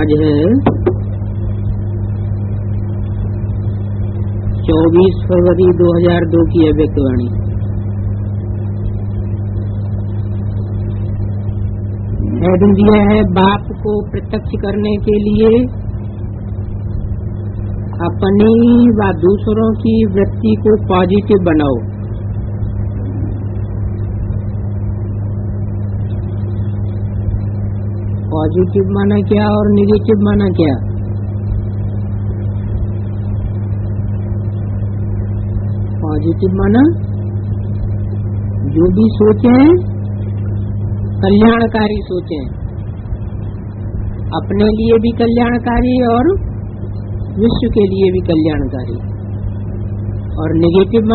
आज है 24 फरवरी 2002 की अव्यक्तवाणी। हेडिंग दिया है बाप को प्रत्यक्ष करने के लिए अपनी व दूसरों की वृत्ति को पॉजिटिव बनाओ। पॉजिटिव माना क्या और नेगेटिव माना क्या? पॉजिटिव माना जो भी सोचें कल्याणकारी सोचें, अपने लिए भी कल्याणकारी और विश्व के लिए भी कल्याणकारी। और नेगेटिव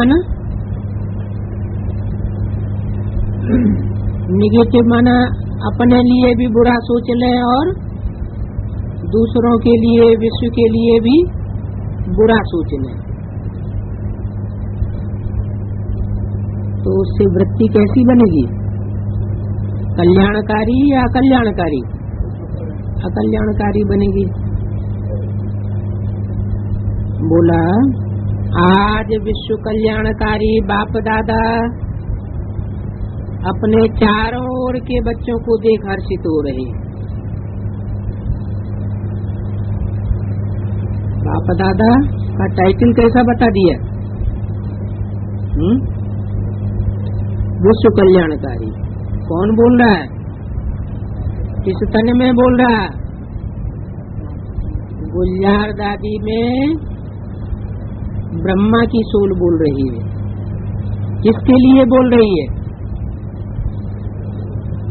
माना अपने लिए भी बुरा सोच लें और दूसरों के लिए विश्व के लिए भी बुरा सोच लें। तो उससे वृत्ति कैसी बनेगी? कल्याणकारी या अकल्याणकारी? अकल्याणकारी बनेगी। बोला आज विश्व कल्याणकारी बाप दादा अपने चारों ओर के बच्चों को देख हर्षित हो रहे हैं। बाप दादा का टाइटल कैसा बता दिया? विश्व कल्याणकारी। कौन बोल रहा है? किस तन में बोल रहा है? गुलजार दादी में ब्रह्मा की सोल बोल रही है। किसके लिए बोल रही है?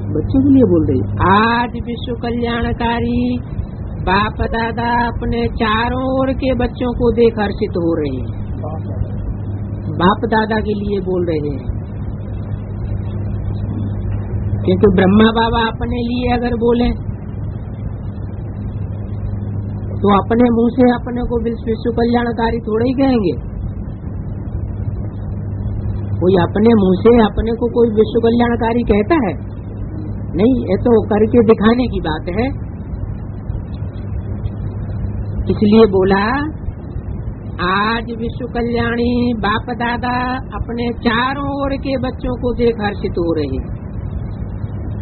बच्चों के लिए बोल रही है। आज विश्व कल्याणकारी बाप दादा अपने चारों ओर के बच्चों को देख हर्षित हो रहे हैं। बाप दादा के लिए बोल रहे हैं, क्योंकि ब्रह्मा बाबा अपने लिए अगर बोले तो अपने मुंह से अपने को विश्व कल्याणकारी थोड़ा ही कहेंगे। कोई अपने मुंह से अपने को कोई विश्व कल्याणकारी कहता है? नहीं, ये तो करके दिखाने की बात है। इसलिए बोला आज विश्व कल्याणी बाप दादा अपने चारों ओर के बच्चों को देख हर्षित हो रहे हैं।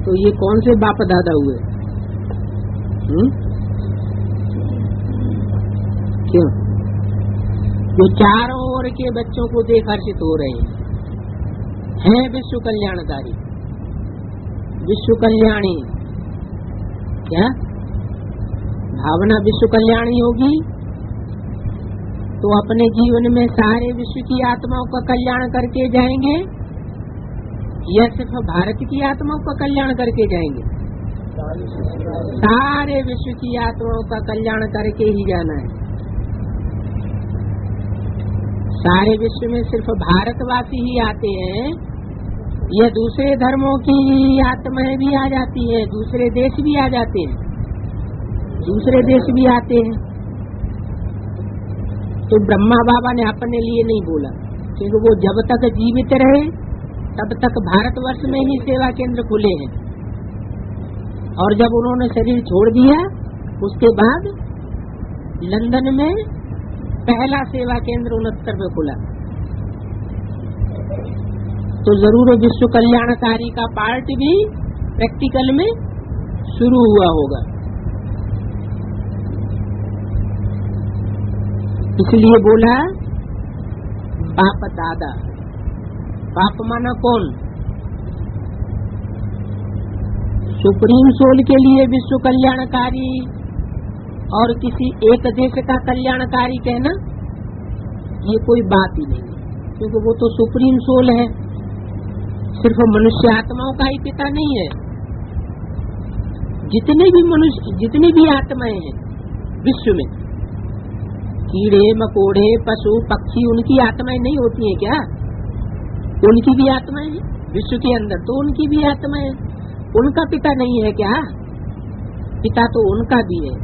तो ये कौन से बाप दादा हुए? क्यों? जो चारों ओर के बच्चों को देख हर्षित हो रहे हैं विश्व कल्याणकारी, विश्व कल्याणी। क्या भावना विश्व कल्याणी होगी तो अपने जीवन में सारे विश्व की आत्माओं का कल्याण करके जाएंगे या सिर्फ भारत की आत्माओं का कल्याण करके जाएंगे? सारे विश्व की आत्माओं का कल्याण करके ही जाना है। सारे विश्व में सिर्फ भारतवासी ही आते हैं या दूसरे धर्मों की आत्माएं भी आ जाती हैं, दूसरे देश भी आ जाते हैं, दूसरे देश भी आते हैं। तो ब्रह्मा बाबा ने अपने लिए नहीं बोला, क्योंकि वो जब तक जीवित रहे तब तक भारतवर्ष में ही सेवा केंद्र खुले हैं, और जब उन्होंने शरीर छोड़ दिया उसके बाद लंदन में पहला सेवा केंद्र 69 में खुला। तो जरूर विश्व कल्याणकारी का पार्ट भी प्रैक्टिकल में शुरू हुआ होगा। इसलिए बोला बाप दादा। बाप माना कौन? सुप्रीम सोल के लिए विश्व कल्याणकारी और किसी एक देश का कल्याणकारी कहना ये कोई बात ही नहीं, क्योंकि वो तो सुप्रीम सोल है, सिर्फ मनुष्य आत्माओं का ही पिता नहीं है। जितने भी मनुष्य, जितनी भी आत्माएं हैं विश्व में, कीड़े मकोड़े पशु पक्षी, उनकी आत्माएं नहीं होती हैं क्या? उनकी भी आत्माएं हैं विश्व के अंदर, तो उनकी भी आत्माएं, उनका पिता नहीं है क्या? पिता तो उनका भी है,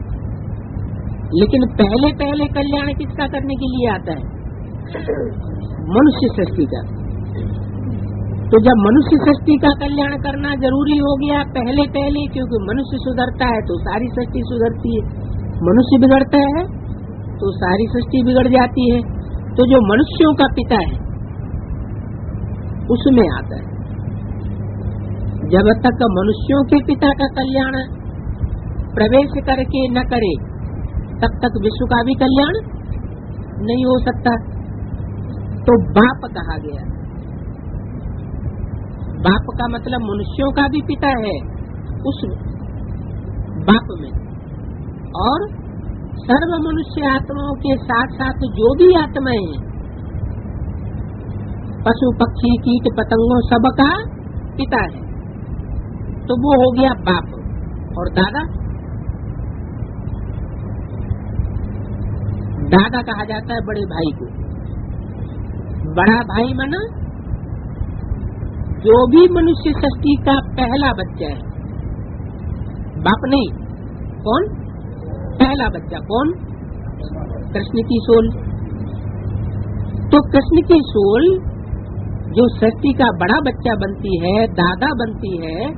लेकिन पहले पहले कल्याण किसका करने के लिए आता है? मनुष्य सृष्टि का। तो जब मनुष्य सृष्टि का कल्याण करना जरूरी हो गया पहले पहले, क्योंकि मनुष्य सुधरता है तो सारी सृष्टि सुधरती है। मनुष्य बिगड़ता है तो सारी सृष्टि बिगड़ जाती है। तो जो मनुष्यों का पिता है उसमें आता है। जब तक मनुष्यों के पिता का कल्याण प्रवेश करके न करे तब तक विश्व का भी कल्याण नहीं हो सकता। तो बाप कहा गया। बाप का मतलब मनुष्यों का भी पिता है उस बाप में, और सर्व मनुष्य आत्माओं के साथ साथ जो भी आत्माएं हैं, पशु पक्षी कीट पतंगों सबका पिता है। तो वो हो गया बाप। और दादा, दादा कहा जाता है बड़े भाई को। बड़ा भाई माना जो भी मनुष्य सृष्टि का पहला बच्चा है, बाप नहीं, कौन? पहला बच्चा कौन? कृष्ण की सोल। तो कृष्ण की सोल जो सृष्टि का बड़ा बच्चा बनती है, दादा बनती है,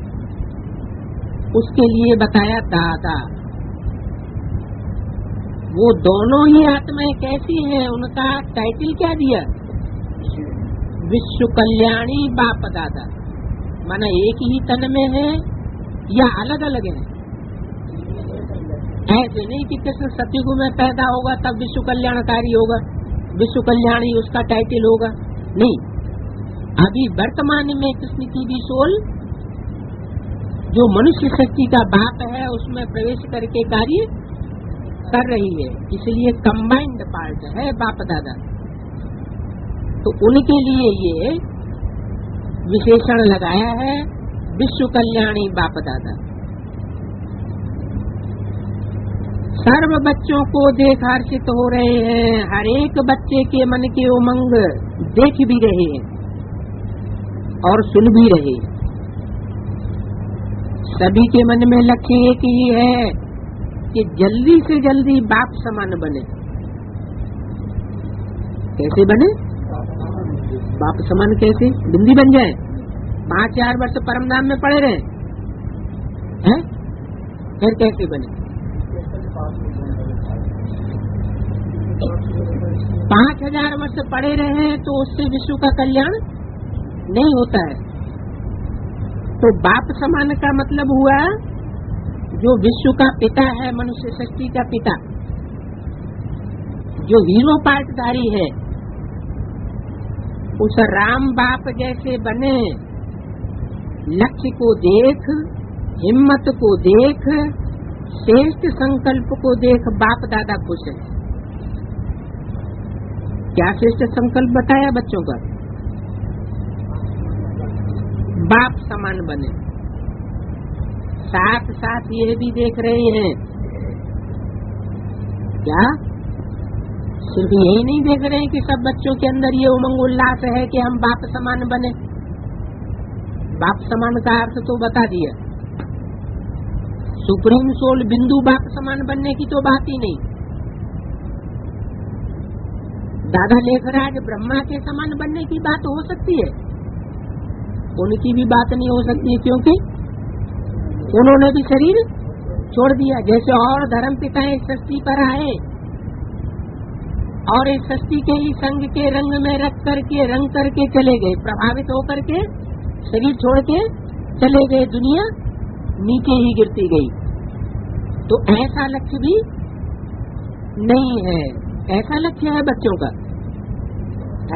उसके लिए बताया दादा। वो दोनों ही आत्माएं कैसी हैं, उनका टाइटल क्या दिया? विश्व कल्याणी बाप दादा। माना एक ही तन में है या अलग अलग है? ऐसे नहीं कि कृष्ण सतयुग में पैदा होगा तब विश्व कल्याणकारी होगा, विश्व कल्याणी उसका टाइटल होगा, नहीं। अभी वर्तमान में कृष्ण की भी सोल जो मनुष्य शक्ति का बाप है उसमें प्रवेश करके कार्य कर रही है, इसलिए कंबाइंड पार्ट है बाप दादा। तो उनके लिए ये विशेषण लगाया है विश्व कल्याणी बाप दादा। सर्व बच्चों को देख हर्षित हो रहे हैं, हर एक बच्चे के मन के उमंग देख भी रहे हैं और सुन भी रहे हैं। सभी के मन में लक्ष्य एक ही है कि जल्दी से जल्दी बाप समान बने। कैसे बने? बाप समान कैसे? बिंदी बन जाए, 5-4 वर्ष परमधाम में पड़े रहे हैं, फिर कैसे बने? 5000 वर्ष पड़े रहे तो उससे विश्व का कल्याण नहीं होता है। तो बाप समान का मतलब हुआ जो विश्व का पिता है, मनुष्य सृष्टि का पिता, जो हीरो पार्टधारी है, उस राम बाप जैसे बने। लक्ष्य को देख, हिम्मत को देख, श्रेष्ठ संकल्प को देख बाप दादा खुश है। क्या श्रेष्ठ संकल्प बताया बच्चों का? बाप समान बने। साथ साथ ये भी देख रहे हैं क्या? सिर्फ यही नहीं देख रहे हैं कि सब बच्चों के अंदर ये उमंग उल्लास है कि हम बाप समान बने। बाप समान का अर्थ तो बता दिया। सुप्रीम सोल बिंदु बाप समान बनने की तो बात ही नहीं। दादा लेखराज ब्रह्मा के समान बनने की बात हो सकती है? उनकी भी बात नहीं हो सकती, क्योंकि उन्होंने भी शरीर छोड़ दिया। जैसे और धर्म पिता इस सृष्टि पर आए और इस सृष्टि के ही संग के रंग में रख करके रंग करके चले गए, प्रभावित होकर के शरीर छोड़ के चले गए, दुनिया नीचे ही गिरती गई। तो ऐसा लक्ष्य भी नहीं है। ऐसा लक्ष्य है बच्चों का,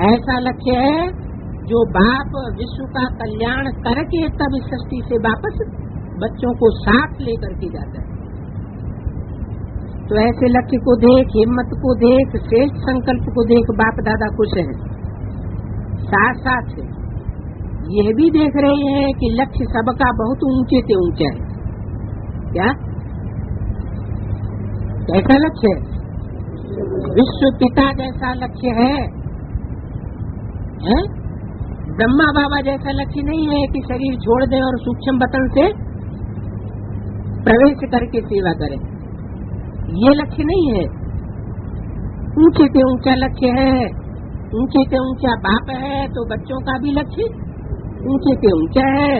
ऐसा लक्ष्य है जो बाप विश्व का कल्याण करके तब इस सृष्टि से वापस बच्चों को साथ लेकर के जाता है। तो ऐसे लक्ष्य को देख, हिम्मत को देख, श्रेष्ठ संकल्प को देख बाप दादा खुश हैं। साथ साथ यह भी देख रहे हैं कि लक्ष्य सबका बहुत ऊंचे से ऊंचा है। क्या? कैसा लक्ष्य है? विश्व पिता जैसा लक्ष्य है? ब्रह्मा बाबा जैसा लक्ष्य नहीं है कि शरीर छोड़ दें और सूक्ष्म बतन से प्रवेश करके सेवा करें। ये लक्ष्य नहीं है। ऊंचे से ऊंचा लक्ष्य है, ऊंचे से ऊंचा बाप है, तो बच्चों का भी लक्ष्य ऊंचे से ऊंचा है,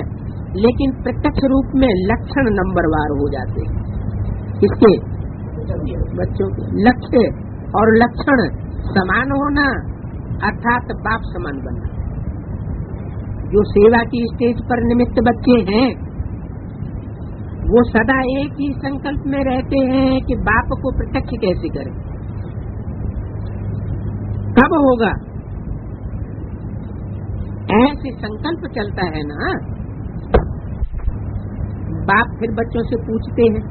लेकिन प्रत्यक्ष रूप में लक्षण नंबरवार हो जाते हैं। किसके? बच्चों के लक्ष्य और लक्षण समान होना अर्थात बाप समान बनना। जो सेवा की स्टेज पर निमित्त बच्चे हैं वो सदा एक ही संकल्प में रहते हैं कि बाप को प्रत्यक्ष कैसे करें। कब होगा ऐसे संकल्प चलता है ना, बाप फिर बच्चों से पूछते हैं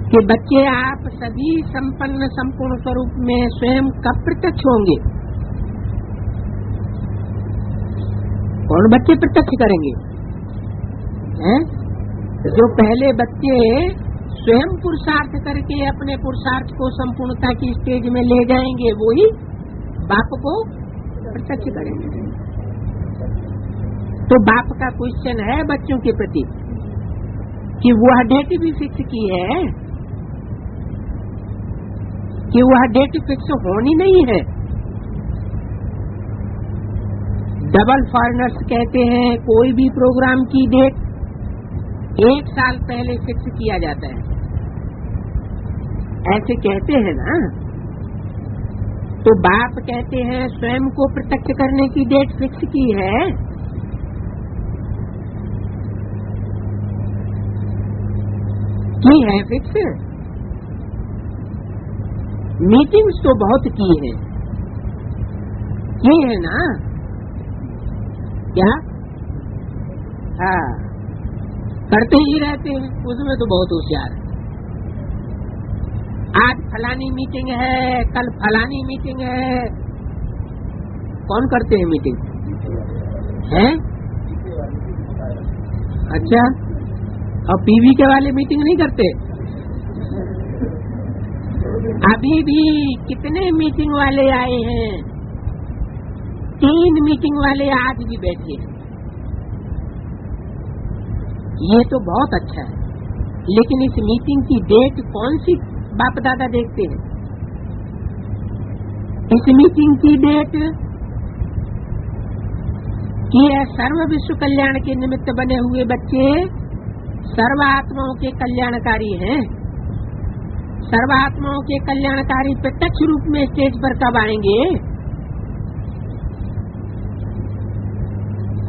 कि बच्चे आप सभी संपन्न संपूर्ण स्वरूप में स्वयं कब प्रत्यक्ष होंगे। कौन बच्चे प्रत्यक्ष करेंगे हैं? जो पहले बच्चे स्वयं पुरुषार्थ करके अपने पुरुषार्थ को संपूर्णता की स्टेज में ले जाएंगे वो ही बाप को प्रत्यक्ष करेंगे। तो बाप का क्वेश्चन है बच्चों के प्रति कि वह डेट भी फिक्स की है कि वह डेट फिक्स होनी नहीं है। डबल फॉरेनर्स कहते हैं कोई भी प्रोग्राम की डेट 1 साल पहले फिक्स किया जाता है, ऐसे कहते हैं ना। तो बाप कहते हैं स्वयं को प्रत्यक्ष करने की डेट फिक्स की है। की है फिक्स। मीटिंग्स तो बहुत की है, ये है ना क्या? हाँ, करते ही रहते हैं, उसमें तो बहुत होशियार है। आज फलानी मीटिंग है, कल फलानी मीटिंग है। कौन करते हैं मीटिंग है? अच्छा, और पीवी के वाले मीटिंग नहीं करते? अभी भी कितने मीटिंग वाले आए हैं? 3 मीटिंग वाले आज भी बैठे हैं। ये तो बहुत अच्छा है, लेकिन इस मीटिंग की डेट कौन सी बाप दादा देखते हैं? इस मीटिंग की डेट कि सर्व विश्व कल्याण के निमित्त बने हुए बच्चे सर्व आत्माओं के कल्याणकारी हैं। सर्व आत्माओं के कल्याणकारी प्रत्यक्ष रूप में स्टेज पर कब आएंगे?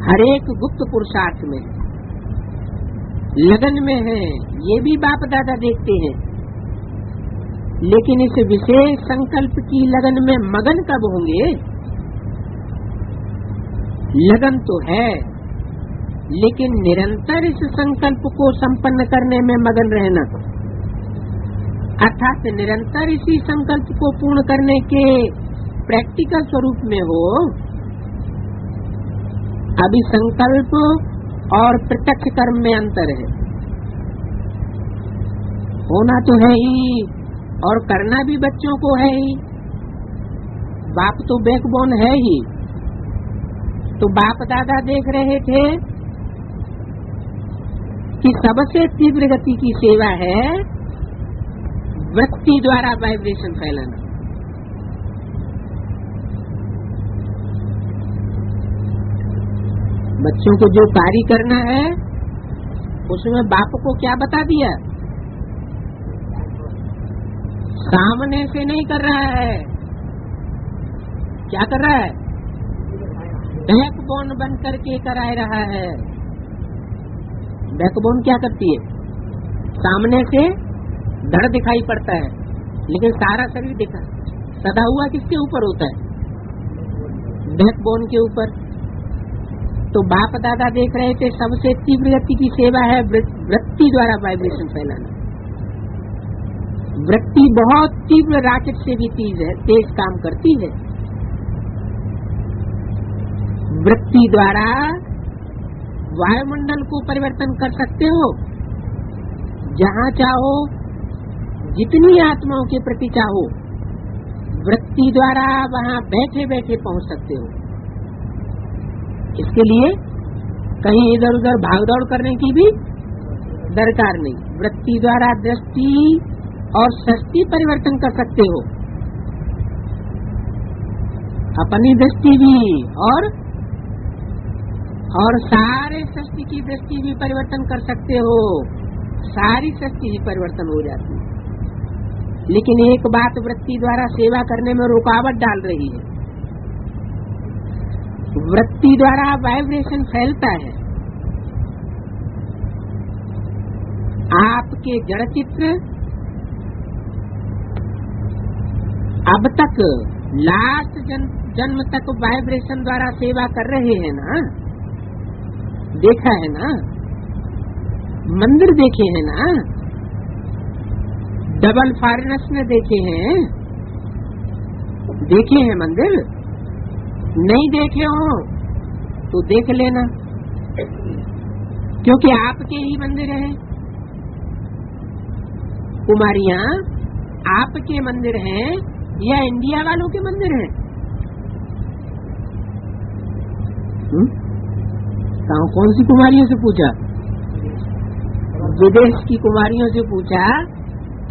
हरेक गुप्त पुरुषार्थ में लगन में है, ये भी बाप दादा देखते हैं। लेकिन इस विशेष संकल्प की लगन में मगन कब होंगे? लगन तो है, लेकिन निरंतर इस संकल्प को संपन्न करने में मगन रहना, अर्थात निरंतर इसी संकल्प को पूर्ण करने के प्रैक्टिकल स्वरूप में हो। अभी संकल्प और प्रत्यक्ष कर्म में अंतर है। होना तो है ही और करना भी बच्चों को है ही। बाप तो बैकबोन है ही। तो बाप दादा देख रहे थे कि सबसे तीव्र गति की सेवा है वृत्ति द्वारा वाइब्रेशन फैलाना। बच्चों को जो कार्य करना है उसमें बाप को क्या बता दिया? सामने से नहीं कर रहा है, क्या कर रहा है? बैकबोन बन करके करा रहा है। बैकबोन क्या करती है? सामने से धड़ दिखाई पड़ता है, लेकिन सारा शरीर दिखा सदा हुआ किसके ऊपर होता है? बैकबोन के ऊपर। तो बाप दादा देख रहे थे सबसे तीव्र गति की सेवा है वृत्ति द्वारा वाइब्रेशन फैलाना। वृत्ति बहुत तीव्र रॉकेट से भी तेज काम करती है। वृत्ति द्वारा वायुमंडल को परिवर्तन कर सकते हो, जहाँ चाहो, जितनी आत्माओं के प्रति चाहो, वृत्ति द्वारा वहाँ बैठे बैठे पहुँच सकते हो। इसके लिए कहीं इधर उधर भागदौड़ करने की भी दरकार नहीं। वृत्ति द्वारा दृष्टि और सृष्टि परिवर्तन कर सकते हो, अपनी दृष्टि भी और सारे सृष्टि की दृष्टि भी परिवर्तन कर सकते हो। सारी सृष्टि ही परिवर्तन हो जाती है। लेकिन एक बात वृत्ति द्वारा सेवा करने में रुकावट डाल रही है। वृत्ति द्वारा वाइब्रेशन फैलता है। आपके जड़ चित्र अब तक लास्ट जन्म तक वाइब्रेशन द्वारा सेवा कर रहे हैं ना, देखा है ना, मंदिर देखे हैं ना, डबल फॉरेनर्स ने देखे हैं, देखे हैं मंदिर। नहीं देखे हो तो देख लेना, क्योंकि आपके ही मंदिर हैं। कुमारियां आपके मंदिर हैं या इंडिया वालों के मंदिर हैं? कौन सी कुमारियों से पूछा? विदेश की कुमारियों से पूछा,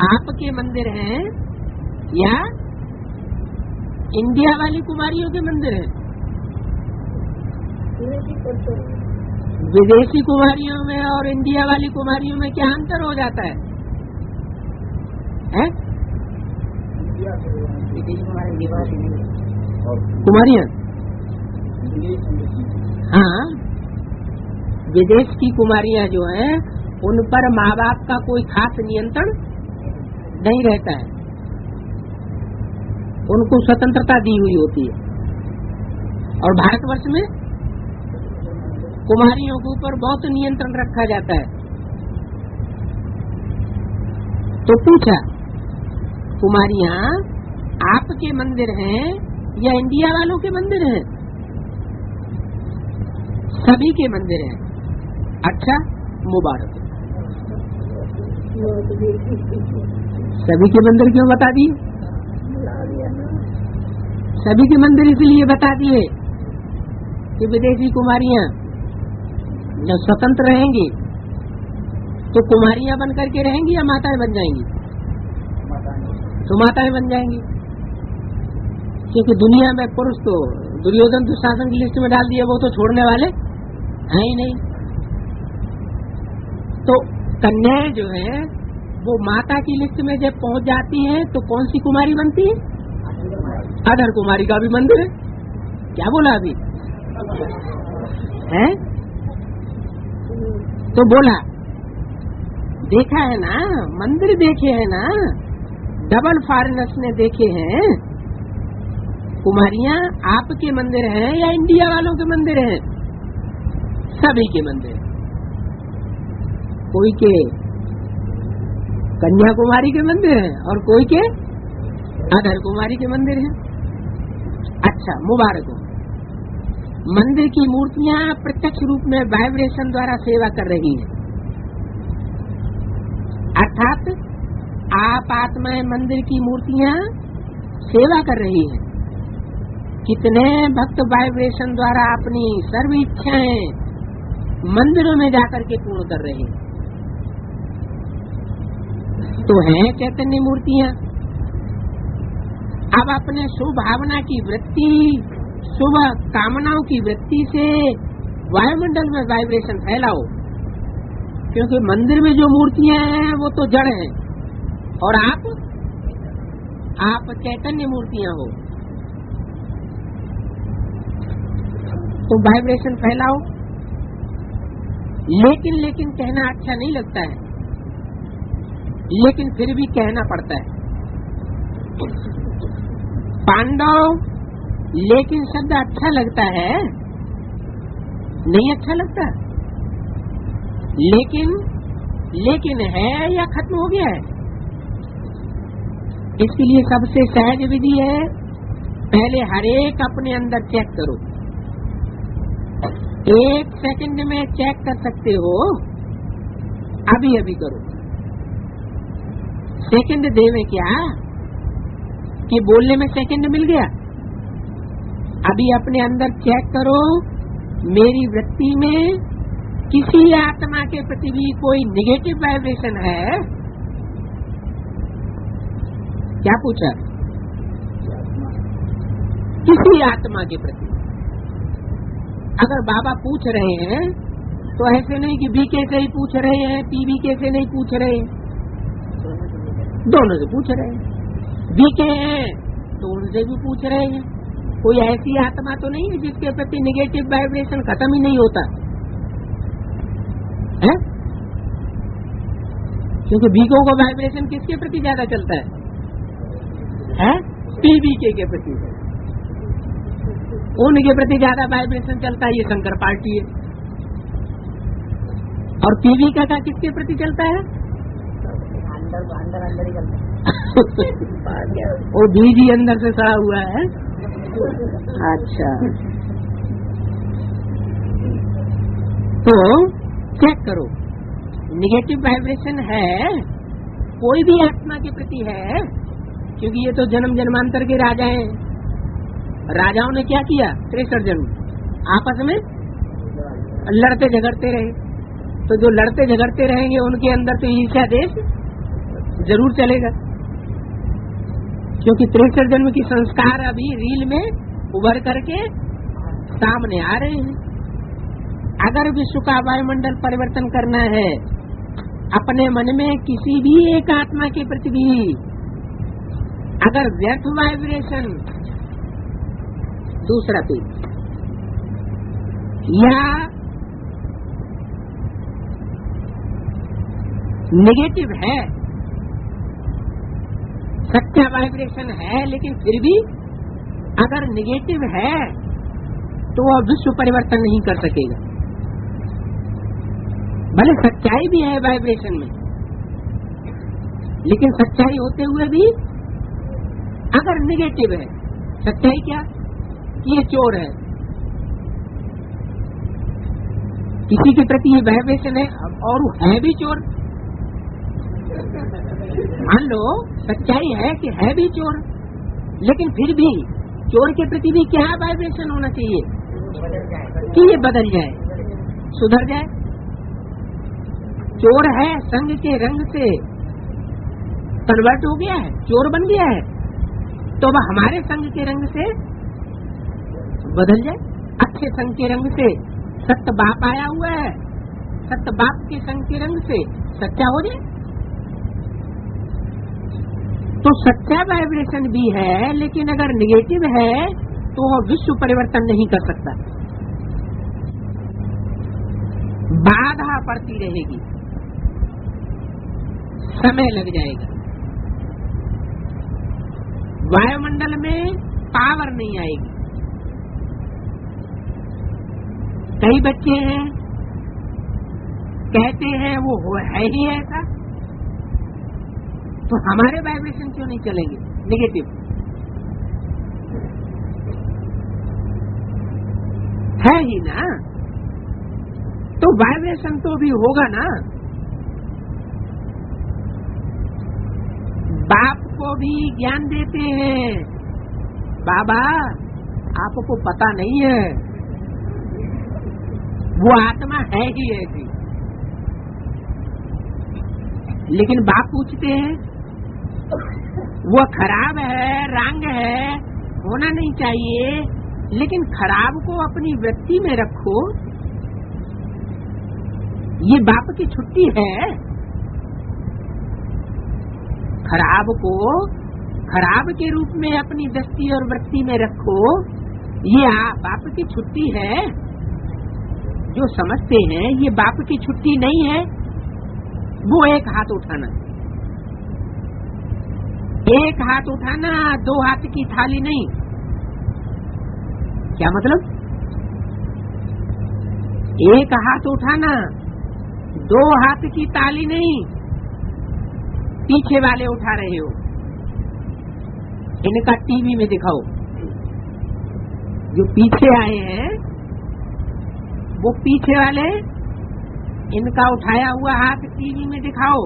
आपके मंदिर हैं या इंडिया वाली कुमारियों के मंदिर हैं? विदेशी कुमारियों में और इंडिया वाली कुमारियों में क्या अंतर हो जाता है? कुमारियां, हाँ, विदेश की कुमारियां जो हैं उन पर माँ बाप का कोई खास नियंत्रण नहीं रहता है, उनको स्वतंत्रता दी हुई होती है। और भारतवर्ष में कुमारियों के ऊपर बहुत नियंत्रण रखा जाता है। तो पूछा, कुमारियां आपके मंदिर हैं या इंडिया वालों के मंदिर हैं? सभी के मंदिर हैं। अच्छा, मुबारक। सभी के मंदिर क्यों बता दिए? सभी के मंदिर इसलिए बता दिए कि विदेशी कुमारियां जब स्वतंत्र रहेंगी तो कुमारियां बन करके रहेंगी या माताएं बन जाएंगी? तो माताएं बन जाएंगी, क्योंकि दुनिया में पुरुष तो दुर्योधन दुशासन की लिस्ट में डाल दिए, वो तो छोड़ने वाले हैं ही नहीं। तो कन्याएं जो है वो माता की लिस्ट में जब पहुंच जाती हैं तो कौन सी कुमारी बनती है? अधर कुमारी का भी मंदिर है। क्या बोला अभी है? तो बोला, देखा है ना, मंदिर देखे हैं ना, डबल फॉरेनर्स ने देखे हैं। कुमारियां आपके मंदिर हैं या इंडिया वालों के मंदिर हैं? सभी के मंदिर। कोई के कन्याकुमारी के मंदिर हैं और कोई के अधर कुमारी के मंदिर हैं। अच्छा, मुबारक हो। मंदिर की मूर्तियां प्रत्यक्ष रूप में वाइब्रेशन द्वारा सेवा कर रही हैं, अर्थात आप आत्माएं मंदिर की मूर्तियां सेवा कर रही हैं। कितने भक्त वाइब्रेशन द्वारा अपनी सर्व इच्छाएं मंदिरों में जाकर के पूर्ण कर रहे हैं। तो हैं चैतन्य मूर्तियां। अब अपने शुभ भावना की वृत्ति, शुभ कामनाओं की वृत्ति से वायुमंडल में वाइब्रेशन फैलाओ, क्योंकि मंदिर में जो मूर्तियां हैं वो तो जड़ हैं और आप चैतन्य मूर्तियां हो। तो वाइब्रेशन फैलाओ। लेकिन कहना अच्छा नहीं लगता है, लेकिन फिर भी कहना पड़ता है। पांडव, लेकिन शब्द अच्छा लगता है, नहीं अच्छा लगता? लेकिन है या खत्म हो गया है? इसके लिए सबसे सहज विधि है, पहले हर एक अपने अंदर चेक करो। 1 सेकंड में चेक कर सकते हो, अभी करो। सेकंड दे में क्या कि बोलने में सेकंड मिल गया? अभी अपने अंदर चेक करो, मेरी वृत्ति में किसी आत्मा के प्रति भी कोई नेगेटिव वाइब्रेशन है? क्या पूछा? किसी आत्मा के प्रति। अगर बाबा पूछ रहे हैं तो ऐसे नहीं कि बीके से ही पूछ रहे हैं, पीबीके से नहीं पूछ रहे हैं, दोनों से पूछ रहे हैं। बीके हैं तो उनसे भी पूछ रहे हैं। कोई ऐसी आत्मा तो नहीं है जिसके प्रति नेगेटिव वाइब्रेशन खत्म ही नहीं होता है? क्योंकि बीकों का वाइब्रेशन किसके प्रति ज्यादा चलता है? पीबीके के प्रति, उनके प्रति ज्यादा वाइब्रेशन चलता है। ये शंकर पार्टी है। और पीबीका का किसके प्रति चलता है? अंदर ही चलता है। वो बीज ही अंदर से सड़ा हुआ है। अच्छा, तो चेक करो, निगेटिव वाइब्रेशन है कोई भी आत्मा के प्रति है, क्योंकि ये तो जन्म जन्मांतर के राजा हैं। राजाओं ने क्या किया? 63 जन्म आपस में लड़ते झगड़ते रहे। तो जो लड़ते झगड़ते रहेंगे उनके अंदर तो ईर्ष्या देश जरूर चलेगा, क्योंकि 63 जन्म की संस्कार अभी रील में उभर करके सामने आ रहे हैं। अगर विश्व का वायुमंडल परिवर्तन करना है, अपने मन में किसी भी एक आत्मा के प्रति भी अगर व्यर्थ वाइब्रेशन, दूसरा पेज, या नेगेटिव है, सच्चा वाइब्रेशन है लेकिन फिर भी अगर नेगेटिव है तो वह विश्व परिवर्तन नहीं कर सकेगा। भले सच्चाई भी है वाइब्रेशन में, लेकिन सच्चाई होते हुए भी अगर नेगेटिव है, सच्चाई क्या? ये चोर है, किसी के प्रति ये वाइब्रेशन है और है भी चोर। मान लो सच्चाई है कि है भी चोर, लेकिन फिर भी चोर के प्रति भी क्या वाइब्रेशन होना चाहिए कि ये बदल जाए, सुधर जाए। चोर है, संग के रंग से कन्वर्ट हो गया है, चोर बन गया है, तो वह हमारे संग के रंग से बदल जाए, अच्छे संग के रंग से। सत्य बाप आया हुआ है, सत्य बाप के संग के रंग से सच्चा हो जाए। तो सच्चा वाइब्रेशन भी है, लेकिन अगर निगेटिव है तो वह विश्व परिवर्तन नहीं कर सकता, बाधा पड़ती रहेगी, समय लग जाएगा, वायुमंडल में पावर नहीं आएगी। कई बच्चे हैं कहते हैं वो है ही ऐसा, तो हमारे वाइब्रेशन क्यों नहीं चलेंगे नेगेटिव? है ही ना, तो वाइब्रेशन तो भी होगा ना। बाप को भी ज्ञान देते हैं, बाबा आपको पता नहीं है, वो आत्मा है ही ऐसी। लेकिन बाप पूछते हैं वो खराब है, रंग है, होना नहीं चाहिए, लेकिन खराब को अपनी वृत्ति में रखो, ये बाप की छुट्टी है। खराब को खराब के रूप में अपनी दृष्टि और वृत्ति में रखो, ये बाप की छुट्टी है। जो समझते हैं ये बाप की छुट्टी नहीं है, वो एक हाथ उठाना, एक हाथ उठाना, दो हाथ की थाली नहीं। क्या मतलब? एक हाथ उठाना, दो हाथ की ताली नहीं। पीछे वाले उठा रहे हो, इनका टीवी में दिखाओ। जो पीछे आए हैं वो पीछे वाले, इनका उठाया हुआ हाथ टीवी में दिखाओ।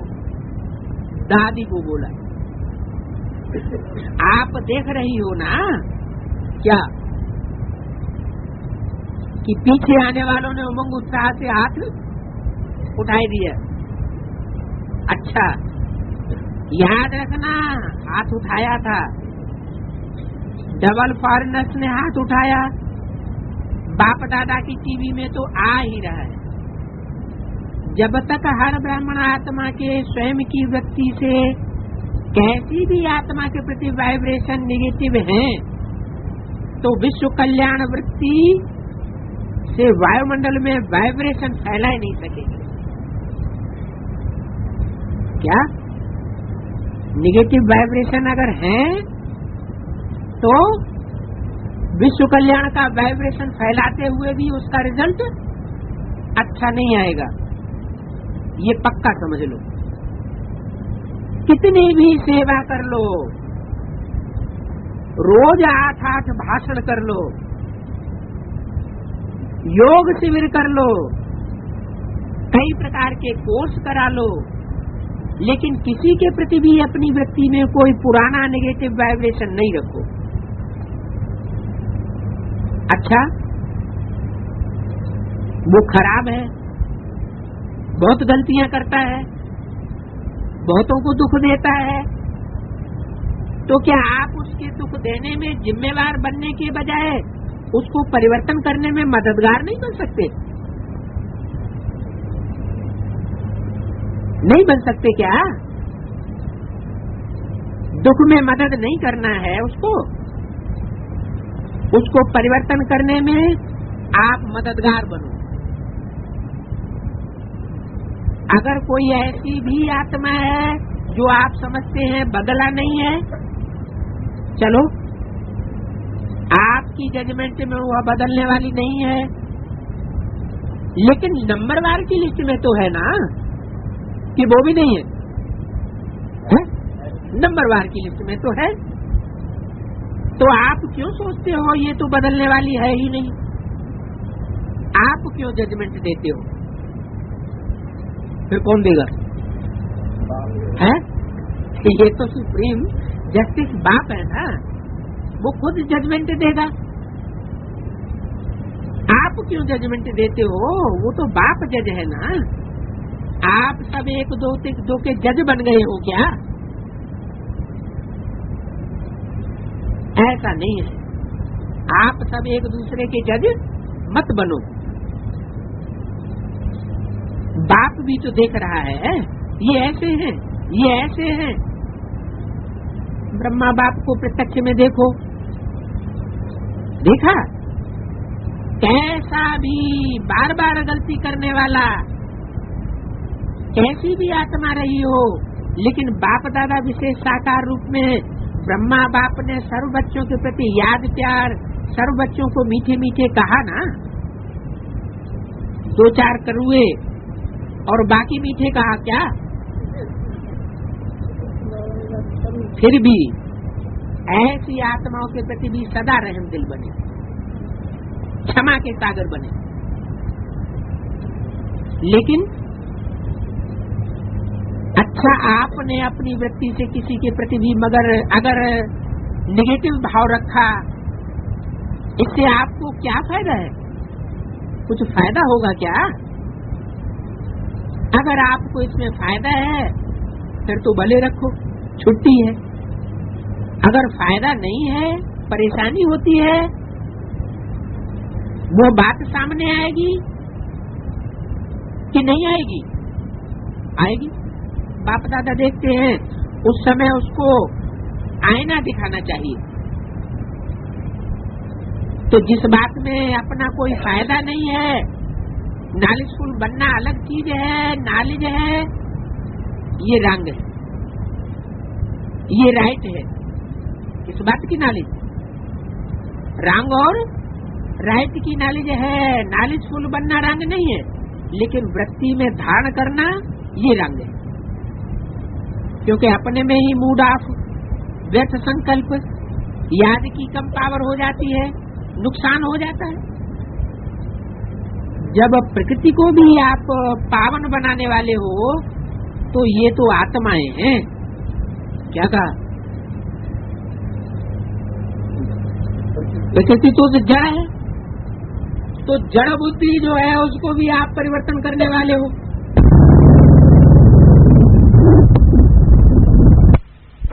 दादी को बोला, आप देख रही हो ना क्या कि पीछे आने वालों ने उमंग उत्साह से हाथ उठाई दिया। अच्छा, याद रखना, हाथ उठाया था, डबल फॉरेनर्स ने हाथ उठाया, बाप दादा की टीवी में तो आ ही रहा है। जब तक हर ब्राह्मण आत्मा के स्वयं की व्यक्ति से कैसी भी आत्मा के प्रति वाइब्रेशन निगेटिव है तो विश्व कल्याण वृत्ति से वायुमंडल में वाइब्रेशन फैला ही नहीं सकेगी। क्या निगेटिव वाइब्रेशन अगर है तो विश्व कल्याण का वाइब्रेशन फैलाते हुए भी उसका रिजल्ट अच्छा नहीं आएगा, ये पक्का समझ लो। कितनी भी सेवा कर लो, रोज 8 भाषण कर लो, योग शिविर कर लो, कई प्रकार के कोर्स करा लो, लेकिन किसी के प्रति भी अपनी वृत्ति में कोई पुराना नेगेटिव वाइब्रेशन नहीं रखो। अच्छा, वो खराब है, बहुत गलतियां करता है, बहुतों को दुख देता है, तो क्या आप उसके दुख देने में जिम्मेवार बनने के बजाय उसको परिवर्तन करने में मददगार नहीं बन सकते? नहीं बन सकते क्या? दुख में मदद नहीं करना है उसको परिवर्तन करने में आप मददगार बनो। अगर कोई ऐसी भी आत्मा है जो आप समझते हैं बदला नहीं है, चलो आपकी जजमेंट में वह बदलने वाली नहीं है, लेकिन नंबरवार की लिस्ट में तो है ना कि वो भी नहीं है? नंबरवार की लिस्ट में तो है। तो आप क्यों सोचते हो ये तो बदलने वाली है ही नहीं? आप क्यों जजमेंट देते हो? फिर कौन देगा? है? ये तो सुप्रीम जस्टिस बाप है ना, वो खुद जजमेंट देगा। आप क्यों जजमेंट देते हो? वो तो बाप जज है ना। आप सब एक दो के जज बन गए हो क्या? ऐसा नहीं है, आप सब एक दूसरे के जज मत बनो। बाप भी तो देख रहा है, ये ऐसे हैं, ये ऐसे हैं। ब्रह्मा बाप को प्रत्यक्ष में देखो, देखा कैसा भी बार बार गलती करने वाला, कैसी भी आत्मा रही हो, लेकिन बाप दादा विशेष साकार रूप में ब्रह्मा बाप ने सर्व बच्चों के प्रति याद प्यार, सर्व बच्चों को मीठे मीठे कहा ना, 2-4 करुए और बाकी मीठे कहा क्या? फिर भी ऐसी आत्माओं के प्रति भी सदा रहम दिल बने, क्षमा के सागर बने। लेकिन अच्छा, आपने अपनी वृत्ति से किसी के प्रति भी मगर अगर नेगेटिव भाव रखा, इससे आपको क्या फायदा है? कुछ फायदा होगा क्या? अगर आपको इसमें फायदा है फिर तो भले रखो, छुट्टी है। अगर फायदा नहीं है, परेशानी होती है, वो बात सामने आएगी कि नहीं आएगी? आएगी। बाप दादा देखते हैं, उस समय उसको आईना दिखाना चाहिए। तो जिस बात में अपना कोई फायदा नहीं है, नॉलेजफुल बनना अलग चीज है, नॉलेज है ये रंग है, ये राइट है। किस बात की नॉलेज? रंग और राइट की नॉलेज है। नॉलेजफुल बनना रंग नहीं है, लेकिन वृत्ति में धारण करना ये रंग है। क्योंकि अपने में ही मूड ऑफ, व्यर्थ संकल्प, याद की कम पावर हो जाती है, नुकसान हो जाता है। जब प्रकृति को भी आप पावन बनाने वाले हो तो ये तो आत्माएं हैं। क्या कहा? प्रकृति तो जड़ है, तो जड़ बुद्धि जो है उसको भी आप परिवर्तन करने वाले हो।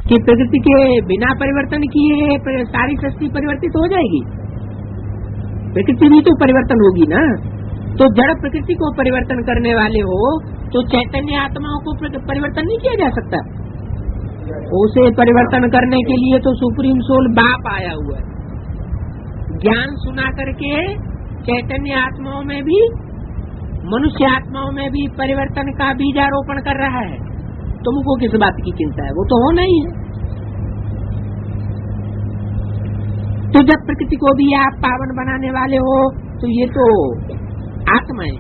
कि प्रकृति के बिना परिवर्तन किए सारी सृष्टि परिवर्तित हो जाएगी? प्रकृति भी तो परिवर्तन होगी ना। तो जड़ प्रकृति को परिवर्तन करने वाले हो, तो चैतन्य आत्माओं को परिवर्तन नहीं किया जा सकता? उसे परिवर्तन करने के लिए तो सुप्रीम सोल बाप आया हुआ है। ज्ञान सुना करके चैतन्य आत्माओं में भी, मनुष्य आत्माओं में भी परिवर्तन का बीजारोपण कर रहा है। तुमको किस बात की चिंता है? वो तो होना ही है। तो जब प्रकृति को भी आप पावन बनाने वाले हो तो ये तो आत्मा है।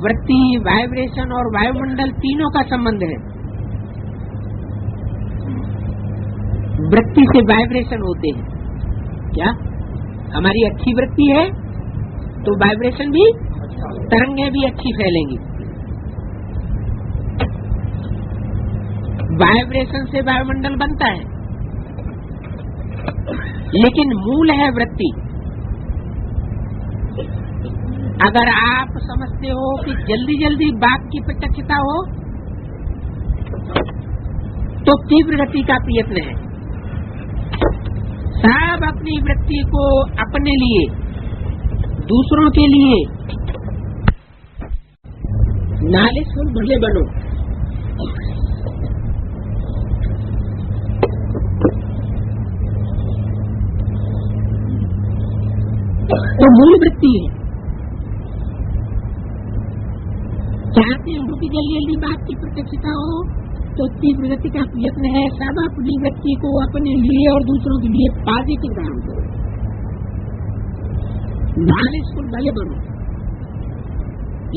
वृत्ति, वाइब्रेशन और वायुमंडल तीनों का संबंध है। वृत्ति से वाइब्रेशन होते हैं। क्या हमारी अच्छी वृत्ति है तो वाइब्रेशन भी, तरंगें भी अच्छी फैलेंगी। वाइब्रेशन से वायुमंडल बनता है, लेकिन मूल है वृत्ति। अगर आप समझते हो कि जल्दी जल्दी बाप की प्रत्यक्षता हो तो तीव्र गति का प्रयत्न है। सब अपनी वृत्ति को अपने लिए, दूसरों के लिए नालेसुर भले बनो। तो मूल वृत्ति है। चाहते हैं कि जल्दी जल्दी बात की प्रत्यक्षता हो तो तीव्र गति का प्रयत्न है। सब अपनी व्यक्ति को अपने लिए और दूसरों के लिए पॉजिटिव काम करो, नालेजफुल भले बनो,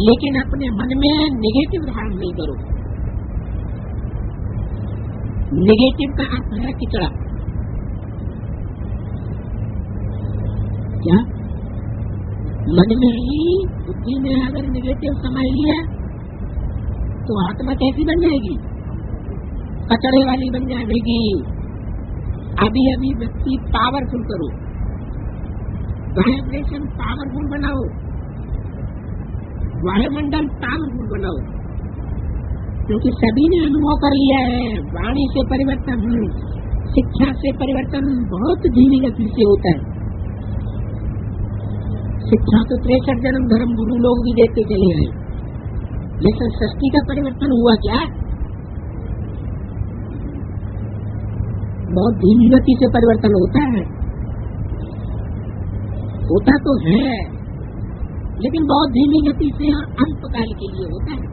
लेकिन अपने मन में नेगेटिव धारण नहीं करो। नेगेटिव का अर्थ है किचड़ा। क्या मन में ही, बुद्धि में अगर नेगेटिव समझ लिया तो आत्मा कैसी बन जाएगी? कचड़े वाली बन जाएगी। अभी अभी व्यक्ति पावरफुल करो, वाइब्रेशन पावरफुल बनाओ, वायुमंडल पावरफुल बनाओ, क्योंकि सभी ने अनुभव कर लिया है वाणी से परिवर्तन, शिक्षा से परिवर्तन बहुत धीमी गति से होता है। शिक्षा तो 63 जन्म धर्म गुरु लोग भी देते चले गए, लेकिन सृष्टि का परिवर्तन हुआ क्या? बहुत धीमी गति से परिवर्तन होता है। होता तो है, लेकिन बहुत धीमी गति से अल्पकाल के लिए होता है।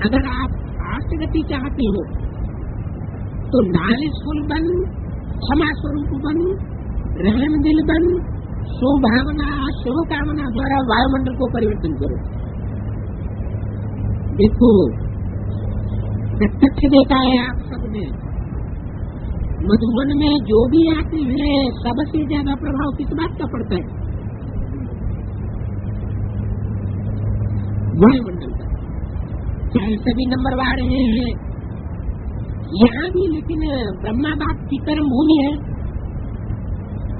अगर आप फास्ट गति चाहते हो तो नालेजफुल बन, क्षमा स्वरूप बन, रहम दिल बन, शुभभावना, शुभकामना द्वारा वायुमंडल को परिवर्तन करो। देखो, प्रत्यक्ष देखा है आप सबने, मधुबन में जो भी आते हैं सबसे ज्यादा प्रभाव किस बात का पड़ता है? वायुमंडल का। चाहे सभी नंबर आ रहे हैं यहाँ भी, लेकिन ब्रह्मा बाप की कर्म भूमि है,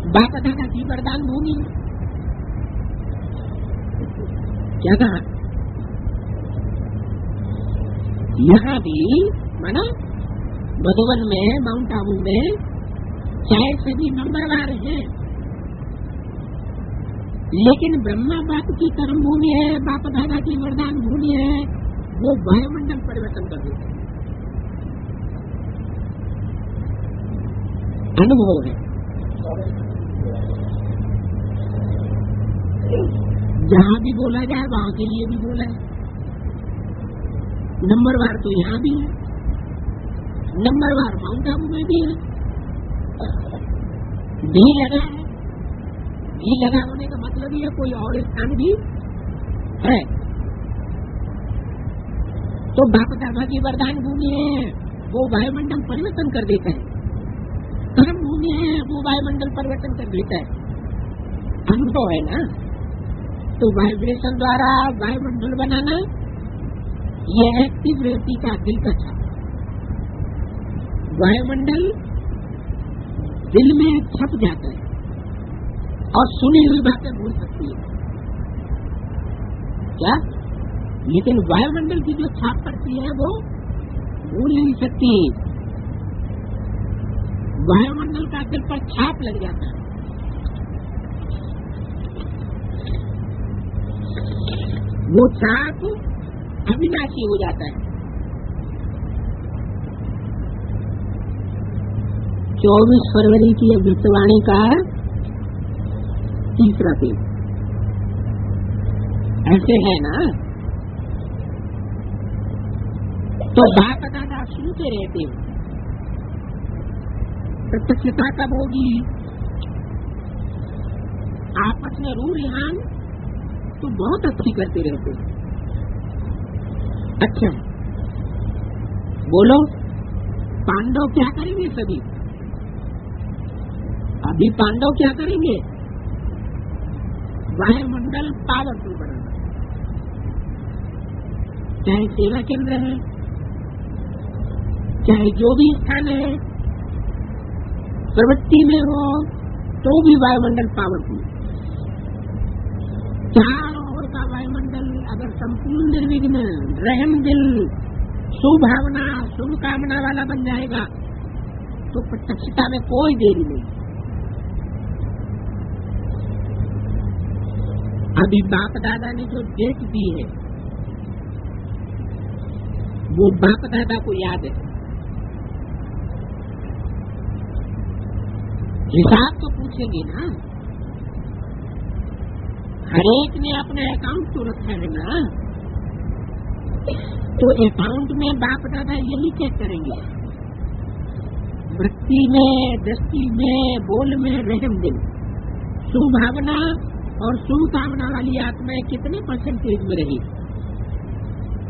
बाप दादा की वरदान भूमि है। क्या कहा? यहाँ भी माना मधुबन में, माउंट आबू में चाहे सभी नंबरवार हैं, लेकिन ब्रह्मा बाप की कर्म भूमि है, बाप दादा की वरदान भूमि है, वो वायुमंडल परिवर्तन कर देते हैं। अनुभव है। जहाँ भी बोला जाए वहाँ के लिए भी बोला है। नंबरवार तो यहाँ भी है, नंबरवार माउंट आबू में भी है। भी लगा है, भी लगा होने का मतलब ही है कोई और स्थान भी है। तो बाप दादा की वरदान भूमि है, वो वायुमंडल परिवर्तन कर देता है। कर्म भूमि है, वो वायुमंडल परिवर्तन कर देता है। अनुभव है ना। तो वाइब्रेशन द्वारा वायुमंडल बनाना, यह है तीव्र गति का दिल का छाप। वायुमंडल दिल में छप जाता है और सुनी हुई बातें भूल सकती है। क्या? लेकिन वायुमंडल की जो छाप पड़ती है वो भूल नहीं सकती। वायुमंडल का दिल पर छाप लग जाता है। वो छाप अविनाशी हो जाता है। 24 फरवरी की अमृतवाणी का तीसरा पेज। ऐसे है ना? तो बाप दादा सुनते रहते हो। प्रत्यक्षता कब होगी? आपस में रू रिहान तो बहुत अच्छी करते रहते हो। अच्छा बोलो, पांडव क्या करेंगे? सभी अभी पांडव क्या करेंगे? वायुमंडल पावरफुल बनाना, चाहे सेवा केंद्र है, चाहे जो भी स्थान है, प्रवृत्ति में हो तो भी वायुमंडल पावरफुल। चारों ओर का वायुमंडल अगर संपूर्ण निर्विघ्न, रहम दिल, सुभावना, शुभ कामना वाला बन जाएगा तो प्रत्यक्षता में कोई देरी नहीं। अभी बाप दादा ने जो डेट दी है वो बाप दादा को याद है। हिसाब तो पूछेंगे ना, हर एक ने अपना अकाउंट तो रखा है ना, तो अकाउंट में बाप दादा यही चेक करेंगे, वृत्ति में, दृष्टि में, बोल में, रहम दिल, सुभावना और शुभ कामना वाली आत्माएं कितने परसेंटेज में रही।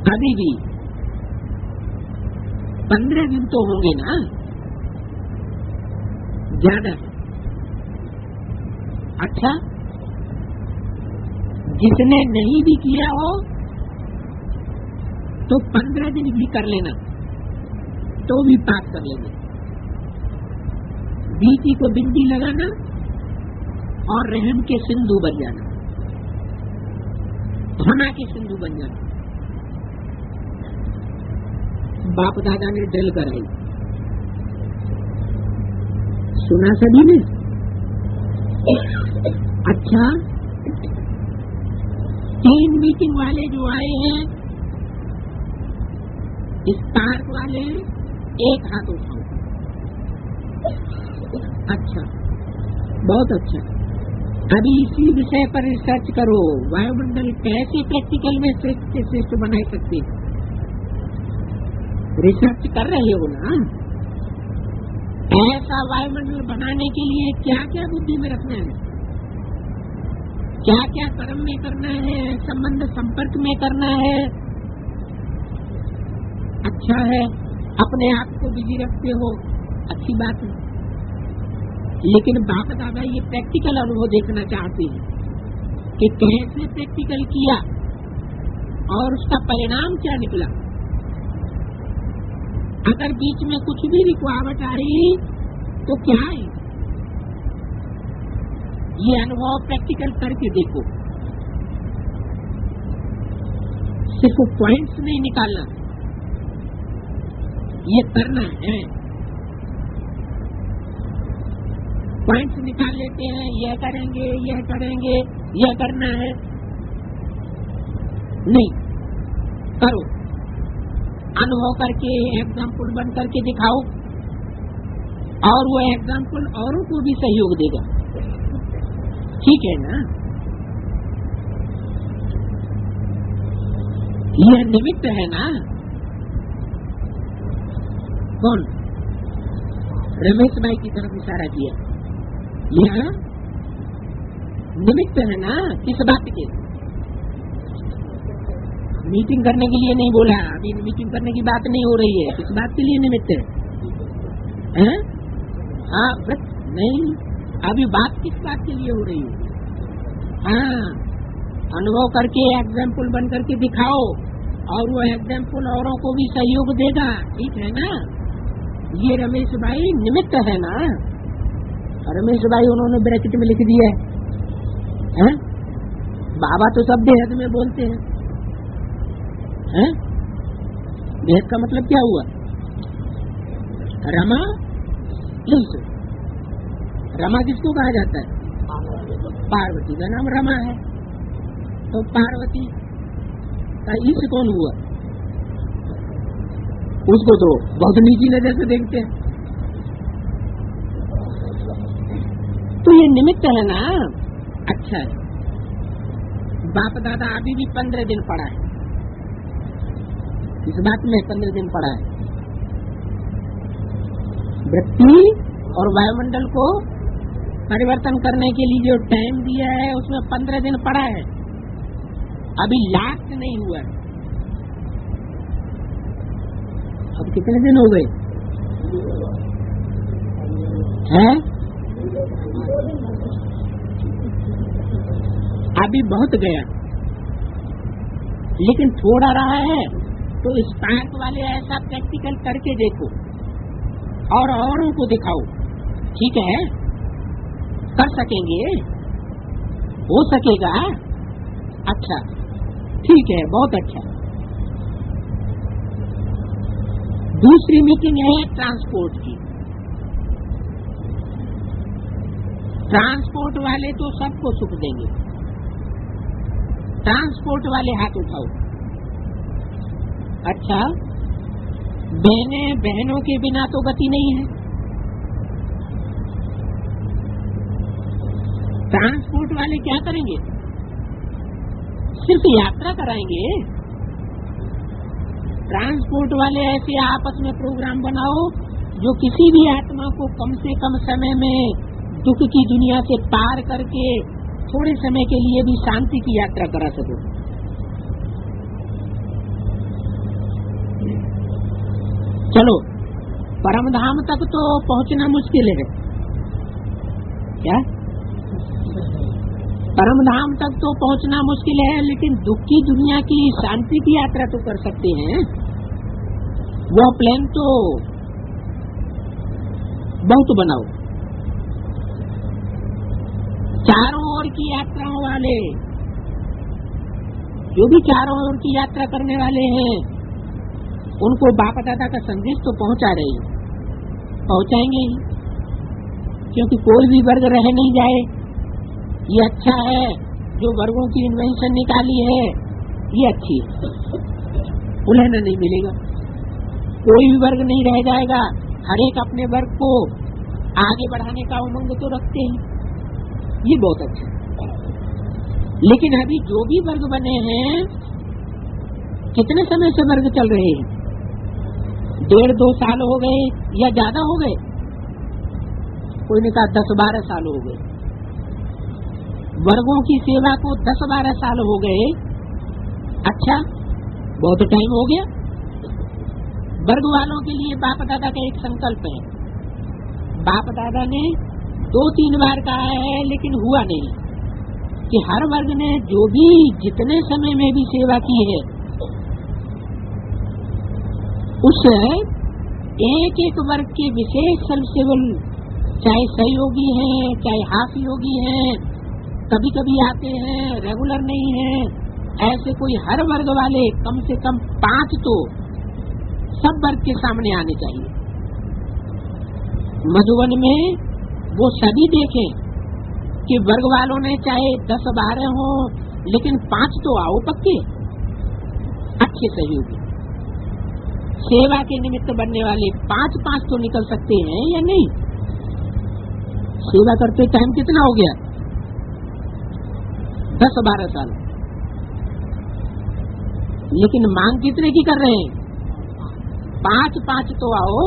अभी भी 15 दिन तो होंगे ना, ज्यादा। अच्छा, जिसने नहीं भी किया हो तो 15 दिन भी कर लेना तो भी पास कर लेंगे। बीती को बिंदी लगाना और रहम के सिंधु बन जाना, क्षमा के सिंधु बन जाना। बाप दादा ने डल कराई, सुना सभी ने? अच्छा, 3 मीटिंग वाले जो आए हैं, इस पार्क वाले, एक हाथ उठाओ। अच्छा, बहुत अच्छा। अभी इसी विषय पर रिसर्च करो, वायुमंडल कैसे प्रैक्टिकल में श्रेष्ठ से श्रेष्ठ बना सकते। रिसर्च कर रहे हो ना? ऐसा वायुमंडल बनाने के लिए क्या क्या बुद्धि में रखना है, क्या क्या कर्म में करना है, संबंध संपर्क में करना है। अच्छा है, अपने आप को बिजी रखते हो, अच्छी बात है, लेकिन बाप दादा ये प्रैक्टिकल अनुभव देखना चाहते हैं कि कैसे प्रैक्टिकल किया और उसका परिणाम क्या निकला। अगर बीच में कुछ भी रुकावट आई तो क्या है, ये अनुभव प्रैक्टिकल करके देखो। सिर्फ पॉइंट्स नहीं निकालना, ये करना है। पॉइंट्स निकाल लेते हैं, यह करेंगे, यह करेंगे, यह करना है, नहीं करो। अनुभव करके एग्जाम्पल बन करके दिखाओ और वो एग्जाम्पल औरों को भी सहयोग देगा। ठीक है ना? यह निमित्त है ना? कौन? रमेश भाई की तरफ इशारा किया। यह निमित्त है ना? किस बात के? मीटिंग करने के लिए नहीं बोला, अभी मीटिंग करने की बात नहीं हो रही है। किस बात के लिए निमित्त है? हाँ, बस नहीं, अभी बात किस बात के लिए हो रही है? हाँ, अनुभव करके एग्जाम्पल बन करके दिखाओ और वो एग्जाम्पल औरों को भी सहयोग देगा। ठीक है ना? ये रमेश भाई निमित्त है ना? रमेश भाई उन्होंने ब्रैकेट में लिख दिया है। बाबा तो सब बेहद में बोलते हैं। बेहद का मतलब क्या हुआ? रमा, रमा किसको कहा जाता है? पार्वती का नाम रमा है, तो पार्वती का ईश कौन हुआ? उसको तो बहुत नीची नजर से देखते हैं। ये निमित्त है ना। अच्छा है, बाप दादा अभी भी 15 दिन पड़ा है, इस बात में 15 दिन पड़ा है। वृत्ति और वायुमंडल को परिवर्तन करने के लिए जो टाइम दिया है उसमें 15 दिन पड़ा है, अभी लास्ट नहीं हुआ है। अब कितने दिन हो गए हैं? अभी बहुत गया, लेकिन थोड़ा रहा है तो स्पार्क वाले ऐसा प्रैक्टिकल करके देखो और औरों को दिखाओ। ठीक है, कर सकेंगे, हो सकेगा। अच्छा, ठीक है, बहुत अच्छा। दूसरी मीटिंग है ट्रांसपोर्ट की। ट्रांसपोर्ट वाले तो सबको सुख देंगे। ट्रांसपोर्ट वाले हाथ उठाओ। अच्छा, बहनों के बिना तो गति नहीं है। ट्रांसपोर्ट वाले क्या करेंगे? सिर्फ यात्रा कराएंगे। ट्रांसपोर्ट वाले ऐसे आपस में प्रोग्राम बनाओ जो किसी भी आत्मा को कम से कम समय में दुख की दुनिया से पार करके थोड़े समय के लिए भी शांति की यात्रा करा सको। चलो, परमधाम तक तो पहुंचना मुश्किल है। क्या? परमधाम तक तो पहुंचना मुश्किल है, लेकिन दुख की दुनिया की शांति की यात्रा तो कर सकते हैं। वो प्लान तो बहुत बनाओ। चारों ओर की यात्राओं वाले, जो भी चारों ओर की यात्रा करने वाले हैं, उनको बाप दादा का संदेश तो पहुंचा रहे हैं, पहुंचाएंगे ही, क्योंकि कोई भी वर्ग रह नहीं जाए। ये अच्छा है, जो वर्गों की इन्वेंशन निकाली है ये अच्छी है, उन्हें नहीं मिलेगा, कोई भी वर्ग नहीं रह जाएगा। हर एक अपने वर्ग को आगे बढ़ाने का उमंग तो रखते हैं, ये बहुत अच्छा है। लेकिन अभी जो भी वर्ग बने हैं, कितने समय से वर्ग चल रहे हैं? 1.5-2 साल हो गए या ज्यादा हो गए? कोई ने कहा 10-12 साल हो गए। वर्गों की सेवा को 10-12 साल हो गए। अच्छा, बहुत टाइम हो गया। वर्ग वालों के लिए बाप दादा का एक संकल्प है। बाप दादा ने 2-3 बार कहा है, लेकिन हुआ नहीं, कि हर वर्ग ने जो भी जितने समय में भी सेवा की है, उस एक एक वर्ग के विशेष सेवल, चाहे सहयोगी हैं, चाहे हाफ योगी हैं, कभी कभी आते हैं, रेगुलर नहीं है, ऐसे कोई हर वर्ग वाले कम से कम 5 तो सब वर्ग के सामने आने चाहिए। मधुबन में वो सभी देखें कि वर्ग वालों ने चाहे 10-12 हो, लेकिन 5 तो आओ पक्के, अच्छे सहयोगी, सेवा के निमित्त बनने वाले 5 तो निकल सकते हैं या नहीं? सेवा करते टाइम कितना हो गया? 10-12 साल। लेकिन मांग कितने की कर रहे हैं? 5 तो आओ।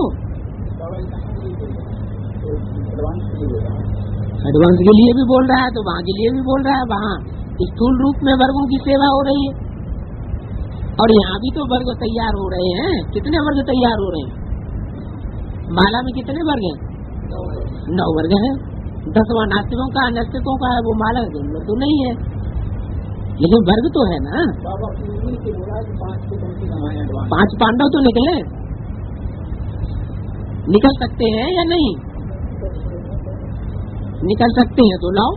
एडवांस के लिए भी बोल रहा है तो वहाँ के लिए भी बोल रहा है। वहाँ स्थूल रूप में वर्गों की सेवा हो रही है, और यहाँ भी तो वर्ग तैयार हो रहे हैं। कितने वर्ग तैयार हो रहे हैं? माला में कितने वर्ग हैं? 9 वर्ग हैं। 10वां नास्तिकों का, नास्तिकों का है, वो माला तो नहीं है, लेकिन वर्ग तो है ना। 5 पांडव तो निकले, निकल सकते हैं या नहीं? निकल सकते हैं तो लाओ,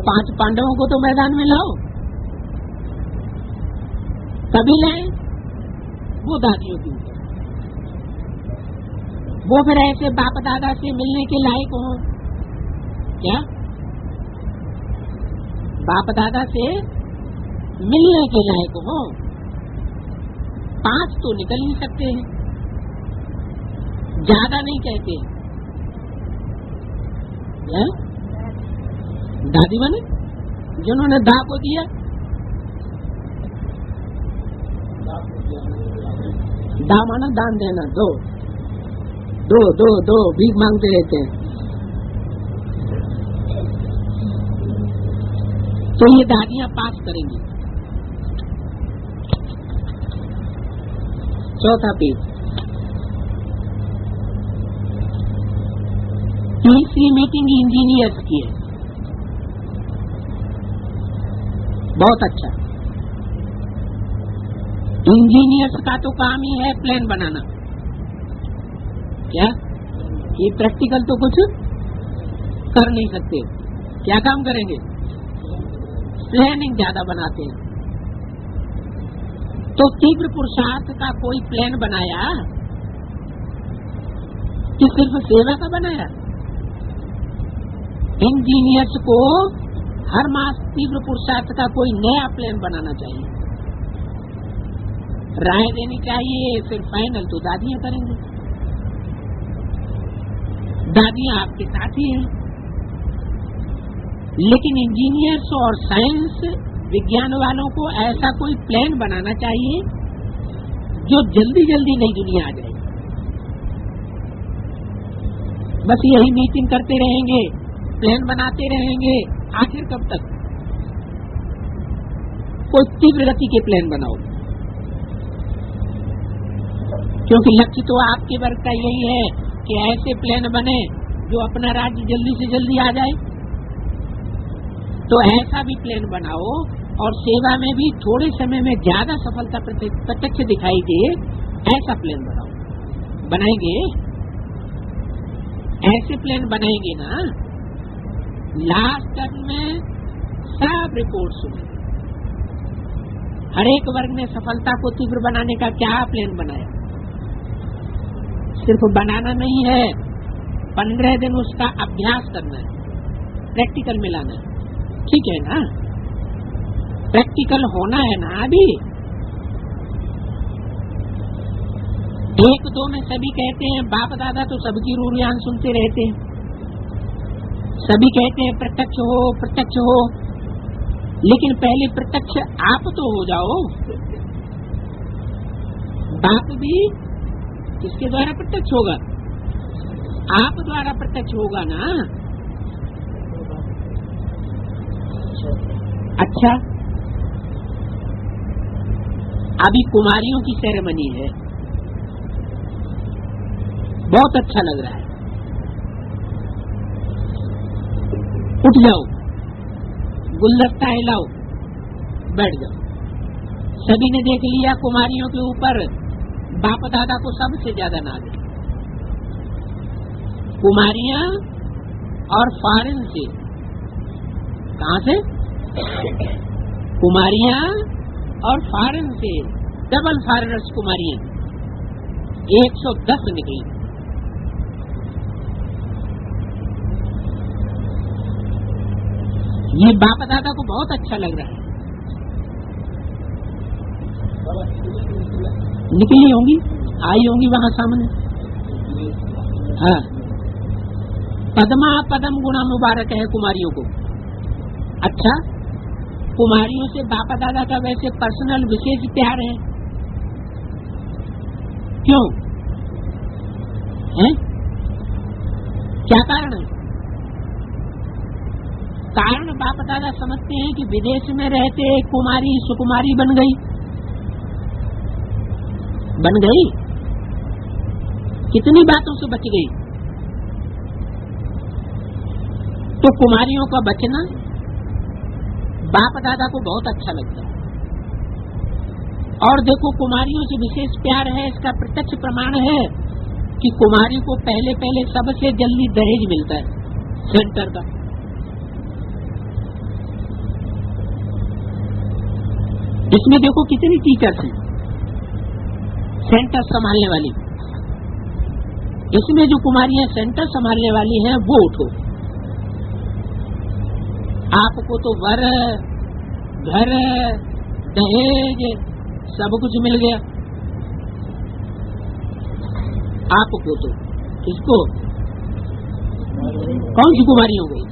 5 पांडवों को तो मैदान में लाओ। तभी लाए वो दादियों की, वो फिर ऐसे बाप दादा से मिलने के लायक हो। क्या? बाप दादा से मिलने के लायक हो। 5 तो निकल ही सकते हैं, ज्यादा नहीं कहते। है? दादी बने जिन्होंने दा को दिया। दा माना दान देना, दो दो दो दो भीख मांगते रहते हैं। तो ये दादियां पास करेंगी। चौथा पेज, तीसरी मीटिंग इंजीनियर्स की है। बहुत अच्छा, इंजीनियर्स का तो काम ही है प्लान बनाना। क्या ये प्रैक्टिकल तो कुछ कर नहीं सकते, क्या काम करेंगे? प्लानिंग ज्यादा बनाते हैं। तो तीव्र पुरुषार्थ का कोई प्लान बनाया कि सिर्फ सेवा का बनाया? इंजीनियर्स को हर मास तीव्र पुरुषार्थ का कोई नया प्लान बनाना चाहिए, राय देनी चाहिए। फिर फाइनल तो दादियां करेंगी। दादियां आपके साथ ही हैं, लेकिन इंजीनियर्स और साइंस विज्ञान वालों को ऐसा कोई प्लान बनाना चाहिए जो जल्दी जल्दी नई दुनिया आ जाए। बस यही मीटिंग करते रहेंगे, प्लान बनाते रहेंगे, आखिर कब तक? कोई तीव्र गति के प्लान बनाओ, क्योंकि लक्ष्य तो आपके वर्ग का यही है कि ऐसे प्लान बने जो अपना राज्य जल्दी से जल्दी आ जाए। तो ऐसा भी प्लान बनाओ और सेवा में भी थोड़े समय में ज्यादा सफलता प्रत्यक्ष दिखाई दे, ऐसा प्लान बनाओ। बनाएंगे? ऐसे प्लान बनाएंगे ना, लास्ट टर्म में सब रिपोर्ट सुने। हर एक वर्ग ने सफलता को तीव्र बनाने का क्या प्लान बनाया? सिर्फ बनाना नहीं है, 15 दिन उसका अभ्यास करना है, प्रैक्टिकल में लाना है। ठीक है ना? प्रैक्टिकल होना है ना। अभी एक दो में सभी कहते हैं, बाप दादा तो सबकी रूरियान सुनते रहते हैं, सभी कहते हैं प्रत्यक्ष हो प्रत्यक्ष हो, लेकिन पहले प्रत्यक्ष आप तो हो जाओ। बाप भी किसके द्वारा प्रत्यक्ष होगा? आप द्वारा प्रत्यक्ष होगा ना। अच्छा, अभी कुमारियों की सेरेमनी है, बहुत अच्छा लग रहा है। उठ जाओ, गुलदस्ता हिलाओ, बैठ जाओ। सभी ने देख लिया कुमारियों के ऊपर बाप दादा को सबसे ज्यादा नाज है। कुमारियां और फॉरेन से, कहां से? कुमारियां और फॉरेन से, डबल फॉरेनर्स कुमारियां 110 निकली। ये बाप दादा को बहुत अच्छा लग रहा है। निकली होंगी, आई होंगी वहां सामने। हाँ, पद्मा पदम गुणा मुबारक है कुमारियों को। अच्छा, कुमारियों से बापा दादा का वैसे पर्सनल विशेष प्यार है, क्यों है? क्या कारण है? कारण बाप दादा समझते हैं कि विदेश में रहते कुमारी सुकुमारी बन गई। कितनी बातों से बच गई। तो कुमारियों का बचना बाप दादा को बहुत अच्छा लगता है। और देखो, कुमारियों से विशेष प्यार है, इसका प्रत्यक्ष प्रमाण है कि कुमारी को पहले पहले सबसे जल्दी दहेज मिलता है सेंटर का। इसमें देखो कितनी टीचर्स हैं सेंटर संभालने वाली। इसमें जो कुमारियां सेंटर संभालने वाली हैं वो उठो। आपको तो वर घर दहेज सब कुछ मिल गया। आपको तो किसको? कौन सी कुमारी हो गई?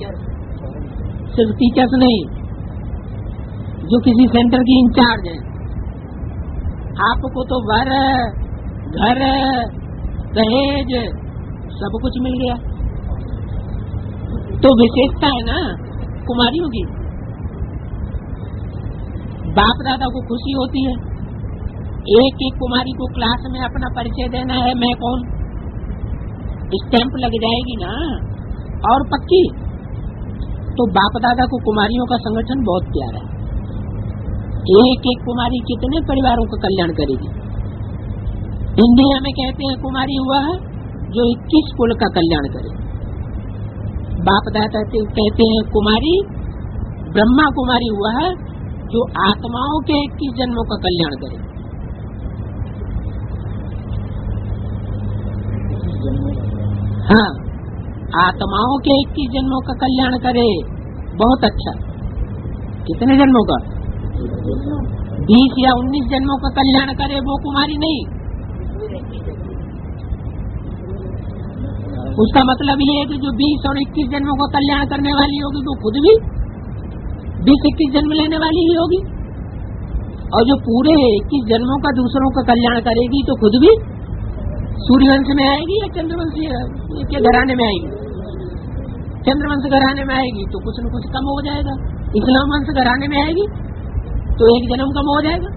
सिर्फ टीचर्स नहीं, जो किसी सेंटर की इंचार्ज है, आपको तो वर, घर, दहेज सब कुछ मिल गया, तो विशेषता है ना कुमारियों की। बाप दादा को खुशी होती है, एक एक कुमारी को क्लास में अपना परिचय देना है, मैं कौन, स्टैंप लग जाएगी ना, और पक्की। तो बाप दादा को कुमारियों का संगठन बहुत प्यारा है। एक एक कुमारी कितने परिवारों का कल्याण करेगी। इंडिया में कहते हैं कुमारी हुआ है जो 21 कुल का कल्याण करे। बाप दादा कहते हैं कुमारी ब्रह्मा कुमारी हुआ है जो आत्माओं के 21 जन्मों का कल्याण करे। हाँ, आत्माओं के 21 जन्मों का कल्याण करे। बहुत अच्छा। कितने जन्मों का? 20 या 19 जन्मों का कल्याण करे, वो कुमारी नहीं। उसका मतलब ये है कि जो 20 और 21 जन्मों का कल्याण करने वाली होगी वो खुद भी 20-21 जन्म लेने वाली ही होगी, और जो पूरे 21 जन्मों का दूसरों का कल्याण करेगी तो खुद भी सूर्यवंश में आएगी या चंद्रवंश के घराने में आएगी? चंद्रवंश घराने में आएगी तो कुछ न कुछ कम हो जाएगा। इस्लाम वंश घराने में आएगी तो एक जन्म कम हो जाएगा।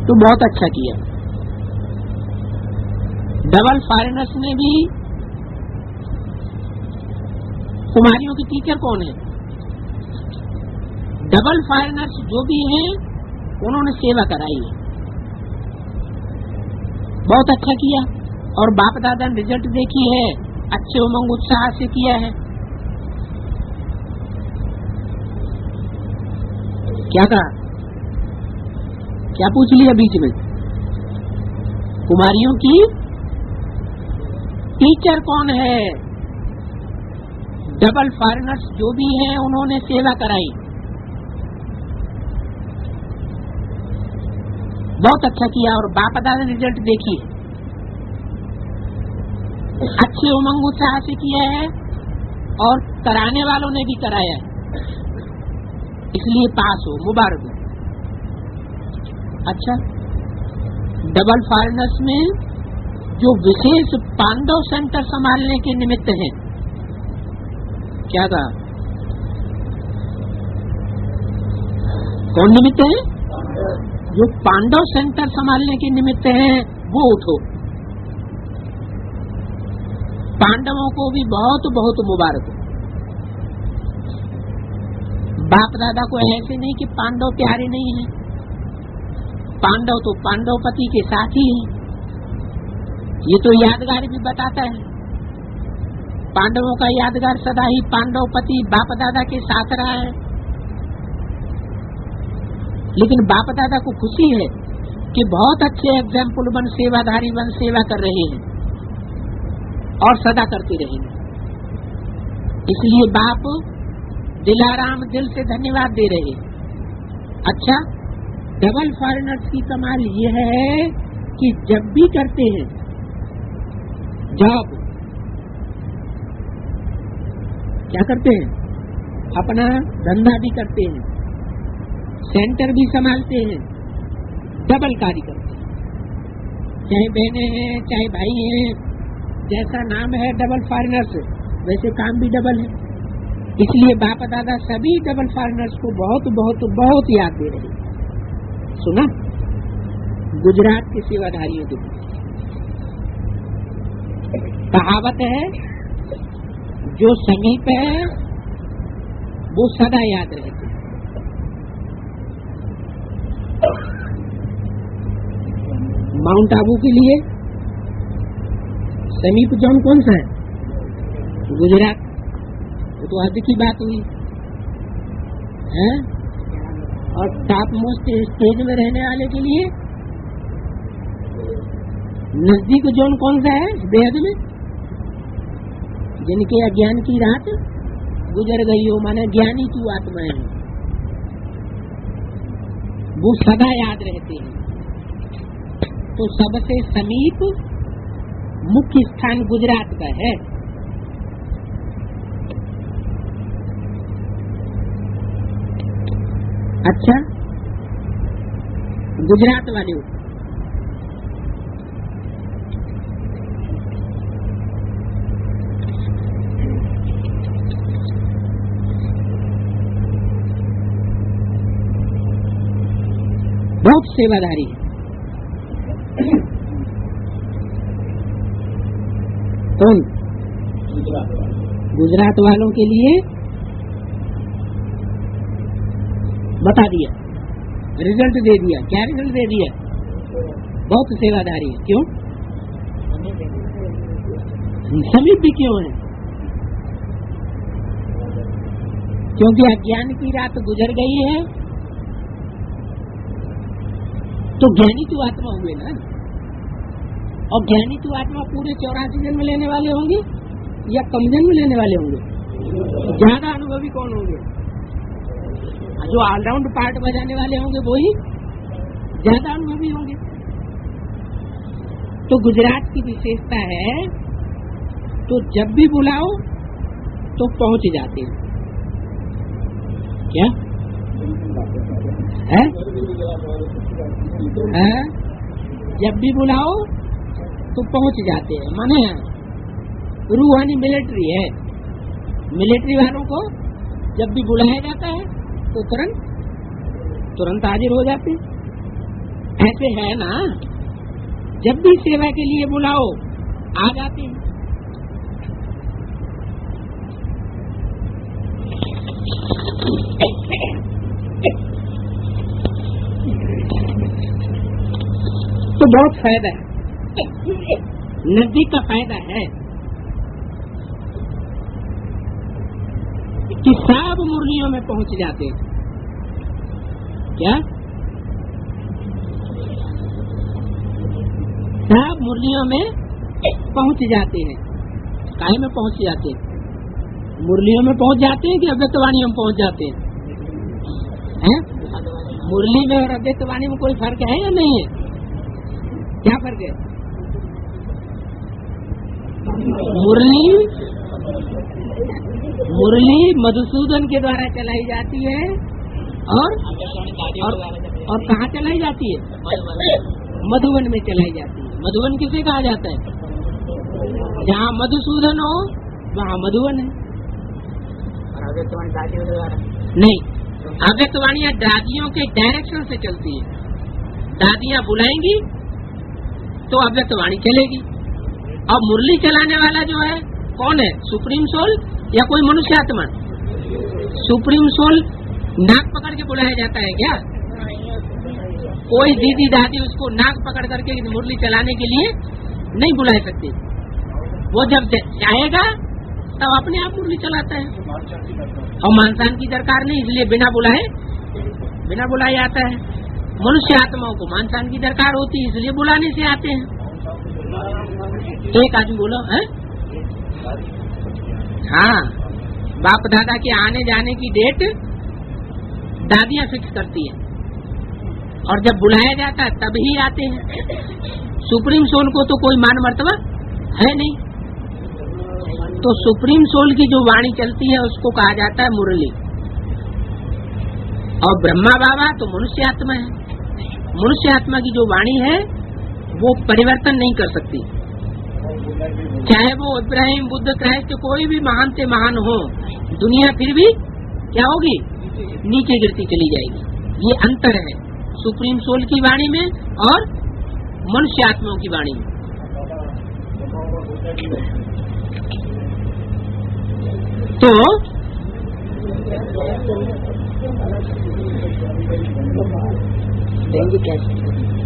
तो बहुत अच्छा किया। डबल फॉरेनर्स ने भी, कुमारियों की टीचर कौन है? डबल फॉरेनर्स जो भी हैं उन्होंने सेवा कराई है, बहुत अच्छा किया। और बाप दादा ने रिजल्ट देखी है, अच्छे उमंग उत्साह से किया है। क्या कहा? क्या पूछ लिया बीच में? कुमारियों की टीचर कौन है? डबल फॉरेनर्स जो भी हैं उन्होंने सेवा कराई, बहुत अच्छा किया। और बाप दादा ने रिजल्ट देखी, अच्छे उमंग उत्साह से किया है, और कराने वालों ने भी कराया है, इसलिए पास हो, मुबारक हो। अच्छा, डबल फॉरेनर्स में जो विशेष पांडव सेंटर संभालने के निमित्त हैं, क्या था? कौन निमित्त है? जो पांडव सेंटर संभालने के निमित्त हैं वो उठो। पांडवों को भी बहुत बहुत मुबारक हो। बाप दादा को ऐसे नहीं कि पांडव प्यारे नहीं हैं, पांडव तो पांडवपति के साथी हैं। ये तो यादगार भी बताता है, पांडवों का यादगार सदा ही पांडवपति बाप दादा के साथ रहा है। लेकिन बाप दादा को खुशी है कि बहुत अच्छे एग्जाम्पल बन सेवाधारी बन सेवा कर रहे हैं और सदा करते रहेंगे। इसलिए बाप दिलाराम दिल से धन्यवाद दे रहे हैं। अच्छा, डबल फॉरेनर्स की कमाल यह है कि जब भी करते हैं जॉब, क्या करते हैं? अपना धंधा भी करते हैं, सेंटर भी संभालते हैं, डबल कार्य करते हैं। चाहे बहनें हैं चाहे भाई हैं, जैसा नाम है डबल फॉरेनर्स, वैसे काम भी डबल है। इसलिए बाप दादा सभी डबल फॉरेनर्स को बहुत बहुत बहुत याद दे रहे हैं। सुना गुजरात के सेवाधारियों के कहावत है, जो समीप है वो सदा याद रहते। माउंट आबू के लिए समीप जोन कौन सा है? गुजरात। वो तो हद की बात हुई है। और टॉप मोस्ट स्टेज में रहने वाले के लिए नजदीक जोन कौन सा है? बेहद में। जिनके अज्ञान की रात गुजर गई हो, माने ज्ञानी की आत्मा है, वो सदा याद रहते हैं। तो सबसे समीप मुख्य स्थान गुजरात का है। अच्छा, गुजरात वाले हो, बहुत सेवादारी है। कौन? गुजरात वालों के लिए बता दिया, रिजल्ट दे दिया। क्या रिजल्ट दे दिया? बहुत सेवादारी है। क्यों? समीप भी क्यों है? क्योंकि अज्ञान की रात गुजर गई है, तो ज्ञानी तो आत्मा हुए ना। और ज्ञानी तो आत्मा पूरे 84 जन्म लेने वाले होंगे या कम जन्म लेने वाले होंगे? ज्यादा अनुभवी कौन होंगे? जो ऑलराउंड पार्ट बजाने वाले होंगे वो ही ज्यादा अनुभवी होंगे। तो गुजरात की विशेषता है, तो जब भी बुलाओ तो पहुंच जाते हैं। क्या है? जब भी बुलाओ तो पहुंच जाते हैं। माने रूहानी मिलिट्री है। मिलिट्री वालों को जब भी बुलाया जाता है तो तुरंत हाजिर हो जाते। ऐसे है ना, जब भी सेवा के लिए बुलाओ आ जाते हैं। तो बहुत फायदा है, नजदीक का फायदा है कि सब मुरलियों में पहुंच जाते हैं। क्या? सब मुरलियों में पहुंच जाते हैं। काहे में पहुंच जाते हैं? मुरलियों में पहुंच जाते हैं कि अव्यक्तवाणी में पहुंच जाते हैं? मुरली में और अव्यक्तवाणी में कोई फर्क है या नहीं है? क्या फर्क है? मुरली मधुसूदन के द्वारा चलाई जाती है और कहाँ चलाई जाती है? मधुवन में चलाई जाती है। मधुवन किसे कहा जाता है? जहाँ मधुसूदन हो वहाँ मधुवन है। नहीं, अव्यक्तवाणियाँ दादियों के डायरेक्शन से चलती है। दादियाँ बुलाएंगी तो अव्यक्तवाणी चलेगी। और मुरली चलाने वाला जो है कौन है? सुप्रीम सोल या कोई मनुष्य आत्मा? सुप्रीम सोल नाक पकड़ के बुलाया जाता है क्या? कोई दीदी दादी उसको नाक पकड़ करके मुरली चलाने के लिए नहीं बुला सकती। वो जब चाहेगा तब अपने आप मुरली चलाता है। और मानसान की दरकार नहीं, इसलिए बिना बुलाए आता है। मनुष्य आत्माओं को मानसान की दरकार होती है, इसलिए बुलाने से आते हैं। तो एक आदमी बोलो है, हाँ, बाप दादा के आने जाने की डेट दादियाँ फिक्स करती है और जब बुलाया जाता है तब ही आते हैं। सुप्रीम सोल को तो कोई मान मर्तबा है नहीं, तो सुप्रीम सोल की जो वाणी चलती है उसको कहा जाता है मुरली। और ब्रह्मा बाबा तो मनुष्य आत्मा है। मनुष्य आत्मा की जो वाणी है वो परिवर्तन नहीं कर सकती, चाहे वो इब्राहिम, बुद्ध, क्राइस्ट कोई भी महान से महान हो, दुनिया फिर भी क्या होगी? नीचे गिरती चली जाएगी। ये अंतर है सुप्रीम सोल की वाणी में और मनुष्य आत्माओं की वाणी में।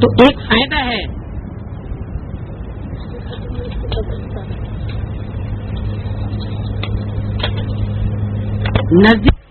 तो एक फायदा है नजदीक